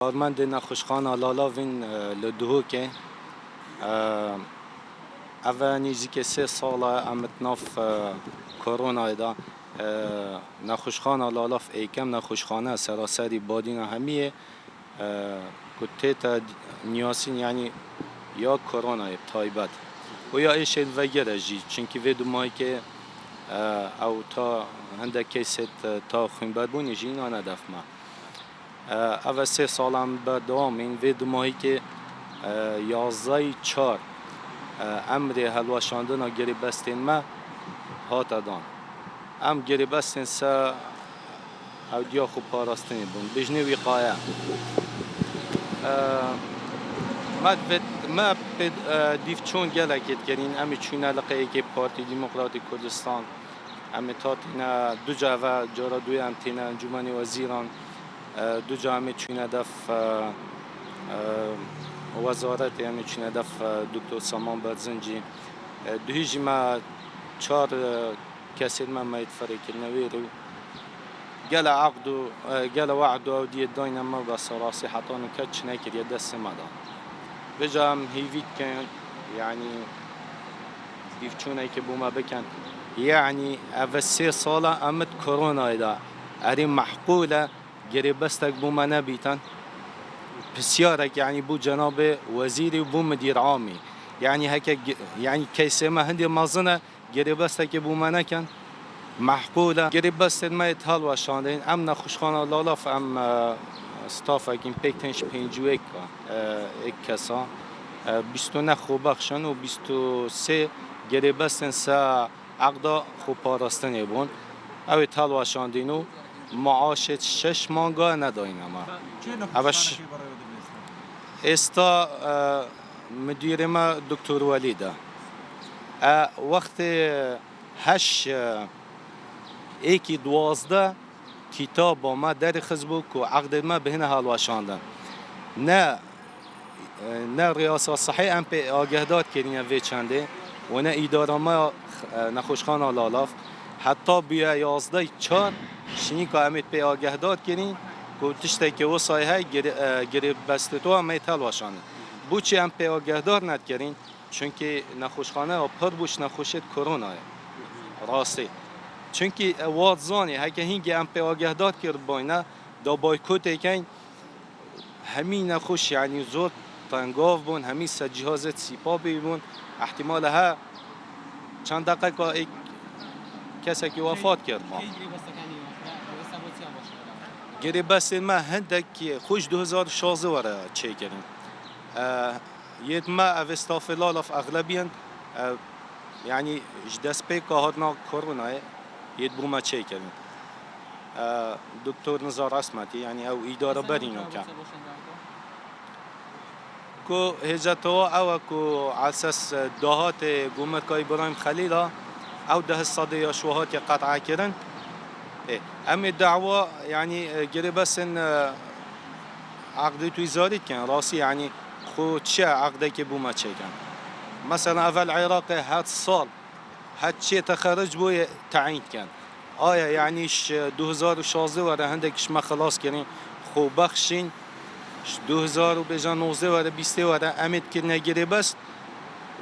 کارمند نخوشخانه لالاوین لدهو که اول نزدیک 3 ساله امت ناف کرونا دا نخوشخانه لالاف ایکم نخوشخانه سراسری بادین همیه کتیت نیاسین یعنی یا کرونا تایبت و یا ایش وگره جی چونکی ویدو مایی که او تا هنده کیست تا خوین بدبونی جی اینا ندف ما اول 3 سالم به دوام این ویدو مایی که 11/4 امر هلوشاندن گری بستین ما هات دان ام گری بستین سا او دیا خوب پاراستنی بون بجنی وقایه ما دیف چون گلکت کرین امی چون علاقه که پارتی دموکراتی کردستان امی تاتینا دو جا و جارا دوی هم تینا انجمن وزیران دو جا امی چون دف وزارت امی چون دف دکتر سامان برزنجی دویجی ما 4 کسی ما میتفرق نویرو گل عقد و گل وعد و دی داین ما بس راسي حطانو کچ نکرد یه دست ما داد بجام هیوید کن یعنی دیف چونه که بوما بکن یعنی اول 3 ساله امت کرونا دا اری محقوله گری بستک بوما نبیتن بسیارک یعنی بو جناب وزیری و بو مدیر عامی یعنی هک یعنی کیسه ما هندی مازنه گری بستک بوما نکن محقوله گری بست ما اتحال و شاندین ام نخوشخانه لالاف ام استاف اگین پیکتنش 51 کسا 29 خوب بخشن و 23 گری بستن سا عقدا خوب پاراستنی بون او اتحال و شاندینو معاشت 6 مانگا نداین اما اوش استا مدیر ما دکتر ولیده وقت 8 ایکی 12 کتاب ما در خزبوک و عقد ما بهنه هلوشاندن نه ریاست صحیح ام پی آگهداد کردین وی چنده و نه اداره ما نخوشخانه لالاف حتی بیا 11/4 شنی که امید پی آگهداد کردین که تشتی که وصای های گریب بستتو هم هلوشاندن بو چی ام پی آگهدار ند کردین چونکه نخوشخانه و پر بوش نخوشید کرونا راستی چونکی واد زانی هکه هنگی ام پی آگهداد کرد باینه دا بایکوت کن همین نخوش یعنی زود تنگاف بون همین جهازت سیپا بون احتمال ها چند دقیقه ایک کسی که وفات کرد ما گری بس ما هندک خوش 2016 وره چه کردیم ید ما اوستاف لالاف اغلبیان یعنی دست پی که هاتنا کرونا ید بوما چه کردیم دکتر نزار اسمتی یعنی او اداره برینو کن کو هجتوا او کو اساس دهات گومت که ابراهیم خلیلا او ده صد یشوهات قطع کردن ام دعوا یعنی گربسن عقد توی زارید کن راسی یعنی خود چه عقده که بوما چه کن مثلا اول عراق 7 سال هر چی تخرج بوی تعیین کن آیا یعنیش 2016 وره هندکش ما خلاص کردیم خوب بخشین 2019 وره 20 وره امید که نگیری بست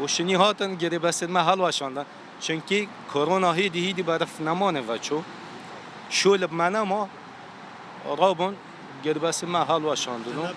و شنی هاتن گیری بست ما حل وشاندن چونکی کرونا هیدی برف نمانه وچو شول بمنه ما رابون گیری بست ما حل وشاندن